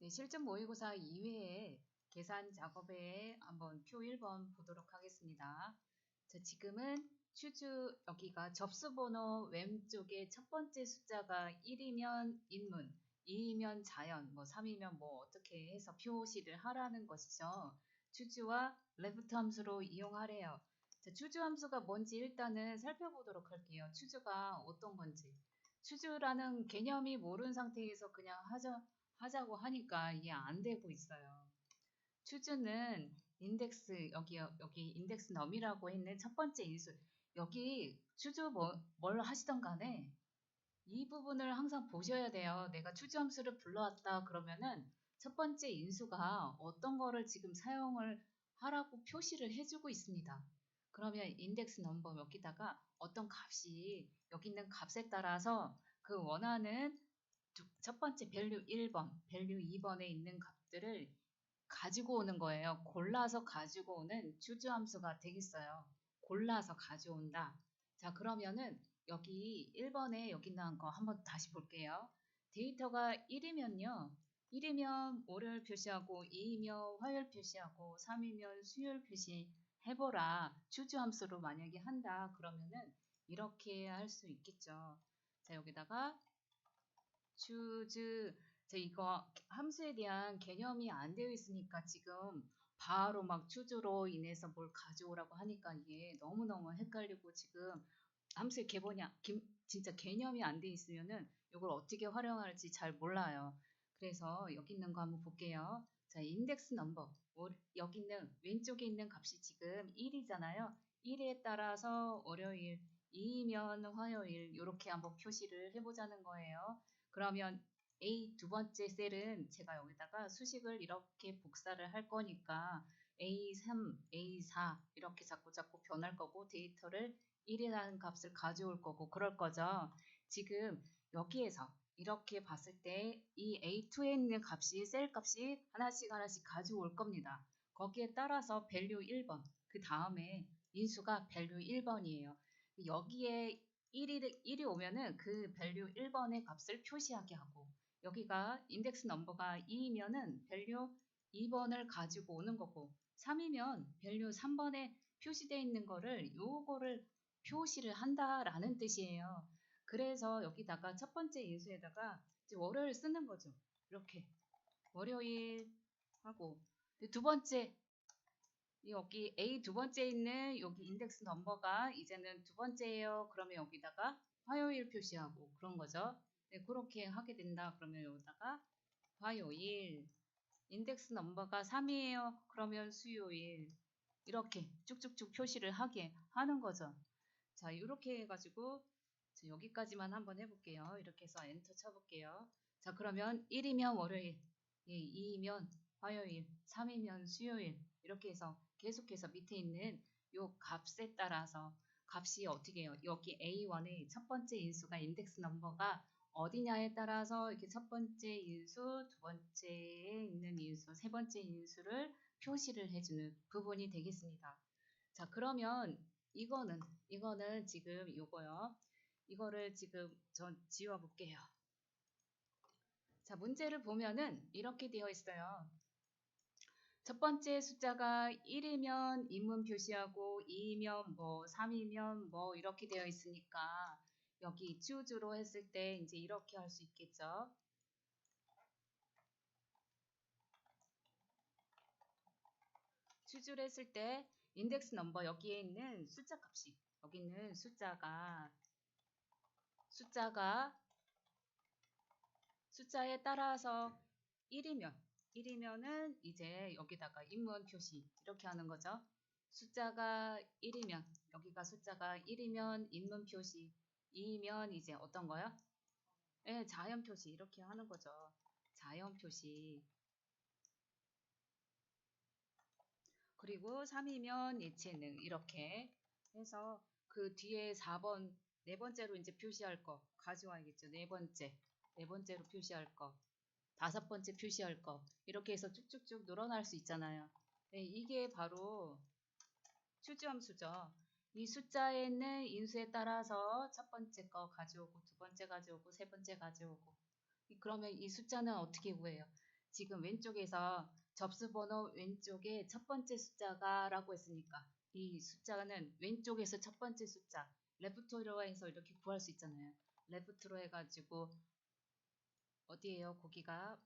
네, 실전 모의고사 2회에 계산 작업에 한번 표 1번 보도록 하겠습니다. 자, 지금은 슈즈 여기가 접수번호 왼쪽에 첫 번째 숫자가 1이면 인문, 2이면 자연, 뭐 3이면 뭐 어떻게 해서 표시를 하라는 것이죠. 추주와 레프트 함수로 이용하래요. 자, 추주 함수가 뭔지 일단은 살펴보도록 할게요. 추주가 어떤 건지. 추주라는 개념이 모르는 상태에서 그냥 하자고 하니까 이게 안 되고 있어요. 추주는 인덱스, 여기 인덱스 넘이라고 있는 첫 번째 인수. 여기 추주 뭘 하시던 간에 이 부분을 항상 보셔야 돼요. 내가 추주 함수를 불러왔다 그러면은 첫 번째 인수가 어떤 거를 지금 사용을 하라고 표시를 해주고 있습니다. 그러면 인덱스 넘버 여기다가 어떤 값이 여기 있는 값에 따라서 그 원하는 첫 번째 밸류 1번, 밸류 2번에 있는 값들을 가지고 오는 거예요. 골라서 가지고 오는 추주 함수가 되겠어요. 골라서 가져온다. 자, 그러면은 여기 1번에 여기 나온 거 한번 다시 볼게요. 데이터가 1이면요. 1이면 월요일 표시하고 2이면 화요일 표시하고 3이면 수요일 표시해보라. 추주 함수로 만약에 한다. 그러면은 이렇게 할 수 있겠죠. 자, 여기다가 choose 저 이거 함수에 대한 개념이 안 되어 있으니까 지금 바로 막 choose로 인해서 뭘 가져오라고 하니까 이게 너무너무 헷갈리고 지금 함수의 진짜 개념이 안 돼 있으면은 이걸 어떻게 활용할지 잘 몰라요. 그래서 여기 있는 거 한번 볼게요. 자, 인덱스 넘버. 여기 있는 왼쪽에 있는 값이 지금 1이잖아요. 1에 따라서 월요일, 2면 화요일 이렇게 한번 표시를 해보자는 거예요. 그러면 A 두 번째 셀은 제가 여기다가 수식을 이렇게 복사를 할 거니까 A3, A4 이렇게 자꾸 변할 거고 데이터를 1이라는 값을 가져올 거고 그럴 거죠. 지금 여기에서 이렇게 봤을 때 이 A2에 있는 값이 셀 값이 하나씩 가져올 겁니다. 거기에 따라서 밸류 1번 그 다음에 인수가 밸류 1번이에요. 여기에 1이 오면은 그 밸류 1번의 값을 표시하게 하고 여기가 인덱스 넘버가 2이면은 밸류 2번을 가지고 오는 거고 3이면 밸류 3번에 표시되어 있는 거를 요거를 표시를 한다라는 뜻이에요. 그래서 여기다가 첫 번째 인수에다가 이제 월요일 쓰는 거죠. 이렇게 월요일 하고 두 번째 여기 A 두 번째 있는 여기 인덱스 넘버가 이제는 두 번째예요. 그러면 여기다가 화요일 표시하고 그런 거죠. 네, 그렇게 하게 된다. 그러면 여기다가 화요일 인덱스 넘버가 3이에요. 그러면 수요일 이렇게 쭉쭉쭉 표시를 하게 하는 거죠. 자, 이렇게 해가지고 여기까지만 한번 해볼게요. 이렇게 해서 엔터 쳐볼게요. 자, 그러면 1이면 월요일, 2이면 화요일, 3이면 수요일 이렇게 해서 계속해서 밑에 있는 요 값에 따라서 값이 어떻게 해요? 여기 A1의 첫 번째 인수가 인덱스 넘버가 어디냐에 따라서 이렇게 첫 번째 인수, 두 번째에 있는 인수, 세 번째 인수를 표시를 해주는 부분이 되겠습니다. 자, 그러면 이거는 지금 요거요. 이거를 지금 전 지워 볼게요. 자, 문제를 보면은 이렇게 되어 있어요. 첫 번째 숫자가 1이면 인문 표시하고 2이면 뭐 3이면 뭐 이렇게 되어 있으니까 여기 choose로 했을 때 이제 이렇게 할 수 있겠죠. choose를 했을 때 인덱스 넘버 여기에 있는 숫자 값이 여기는 숫자에 따라서 1이면은 이제 여기다가 인문 표시 이렇게 하는 거죠. 숫자가 1이면 여기가 숫자가 1이면 인문 표시 2이면 이제 어떤 거요? 네, 자연 표시 이렇게 하는 거죠. 자연 표시 그리고 3이면 예체능 이렇게 해서 그 뒤에 4번 네 번째로 이제 표시할 거 가져와야겠죠. 네 번째로 표시할 거 다섯 번째 표시할 거 이렇게 해서 쭉쭉쭉 늘어날 수 있잖아요. 네, 이게 바로 추주함수죠. 이 숫자에는 인수에 따라서 첫 번째 거 가져오고 두 번째 가져오고 세 번째 가져오고 그러면 이 숫자는 어떻게 구해요? 지금 왼쪽에서 접수번호 왼쪽에 첫 번째 숫자가 라고 했으니까 이 숫자는 왼쪽에서 첫 번째 숫자 레프트로 해서 이렇게 구할 수 있잖아요. 레프트로 해가지고 어디에요? 거기가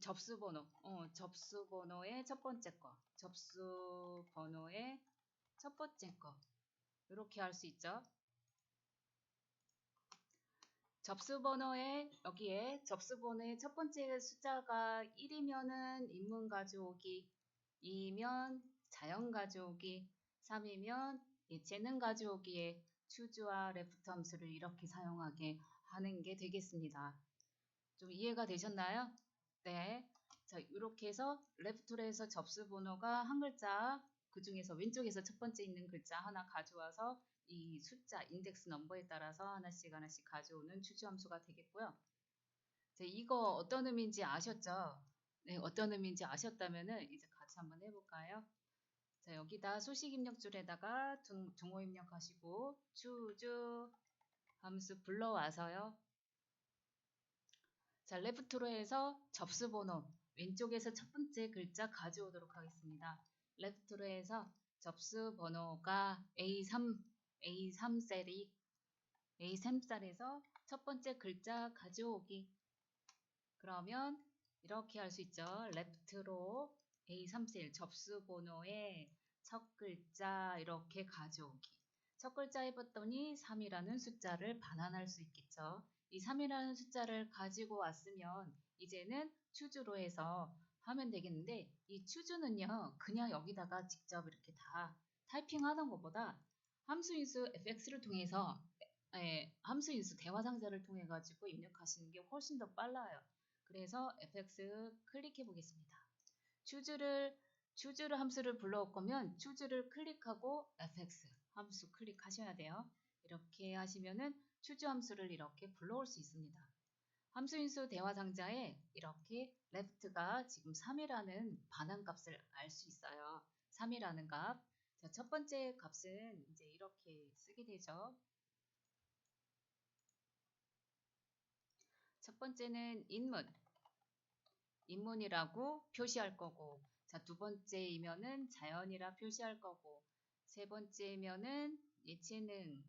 접수번호의 첫 번째 거 접수번호의 첫 번째 거 이렇게 할 수 있죠. 접수번호에 여기에 접수번호의 첫 번째 숫자가 1이면은 인문 가져오기, 2면 자연 가져오기, 3이면 재능 가져오기에 추주와 레프트 함수를 이렇게 사용하게 하는 게 되겠습니다. 좀 이해가 되셨나요? 네. 자, 이렇게 해서 레프트로 해서 접수번호가 한 글자, 그 중에서 왼쪽에서 첫 번째 있는 글자 하나 가져와서 이 숫자, 인덱스 넘버에 따라서 하나씩 가져오는 추주함수가 되겠고요. 자, 이거 어떤 의미인지 아셨죠? 네, 어떤 의미인지 아셨다면은 이제 같이 한번 해볼까요? 자, 여기다 소식 입력줄에다가 동호 입력하시고 추주 함수 불러와서요. 자, 레프트로 해서 접수번호 왼쪽에서 첫 번째 글자 가져오도록 하겠습니다. 레프트로 해서 접수번호가 A3셀이 A3셀에서 첫 번째 글자 가져오기. 그러면 이렇게 할 수 있죠. 레프트로 A3셀 접수번호의 첫 글자 이렇게 가져오기. 첫 글자 해봤더니 3이라는 숫자를 반환할 수 있겠죠. 이 3이라는 숫자를 가지고 왔으면 이제는 추주로 해서 하면 되겠는데 이 추주는요. 그냥 여기다가 직접 이렇게 다 타이핑하는 것보다 함수인수 fx를 통해서 함수인수 대화상자를 통해 가지고 입력하시는 게 훨씬 더 빨라요. 그래서 fx 클릭해 보겠습니다. 추주를 함수를 불러올 거면 추주를 클릭하고 fx 함수 클릭하셔야 돼요. 이렇게 하시면은 추주 함수를 이렇게 불러올 수 있습니다. 함수인수 대화상자에 이렇게 left가 지금 3이라는 반환값을 알 수 있어요. 3이라는 값. 자, 첫 번째 값은 이제 이렇게 쓰게 되죠. 첫 번째는 인문이라고 표시할 거고, 자, 두 번째이면은 자연이라 표시할 거고, 세 번째면은 예체능,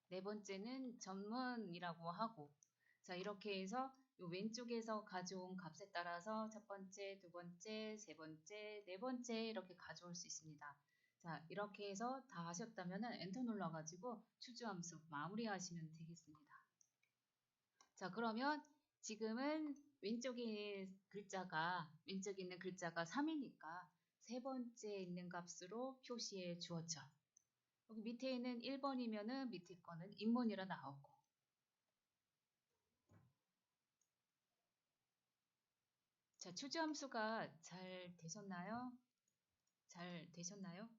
네 번째는 전문이라고 하고, 자, 이렇게 해서 요 왼쪽에서 가져온 값에 따라서 첫 번째, 두 번째, 세 번째, 네 번째 이렇게 가져올 수 있습니다. 자, 이렇게 해서 다 하셨다면은 엔터 눌러가지고 추주함수 마무리하시면 되겠습니다. 자, 그러면 지금은 왼쪽에 있는 글자가 3이니까 세 번째 있는 값으로 표시해 주었죠. 여기 밑에 있는 1번이면은 밑에 거는 인문이라 나오고. 자, 추주함수가 잘 되셨나요? 잘 되셨나요?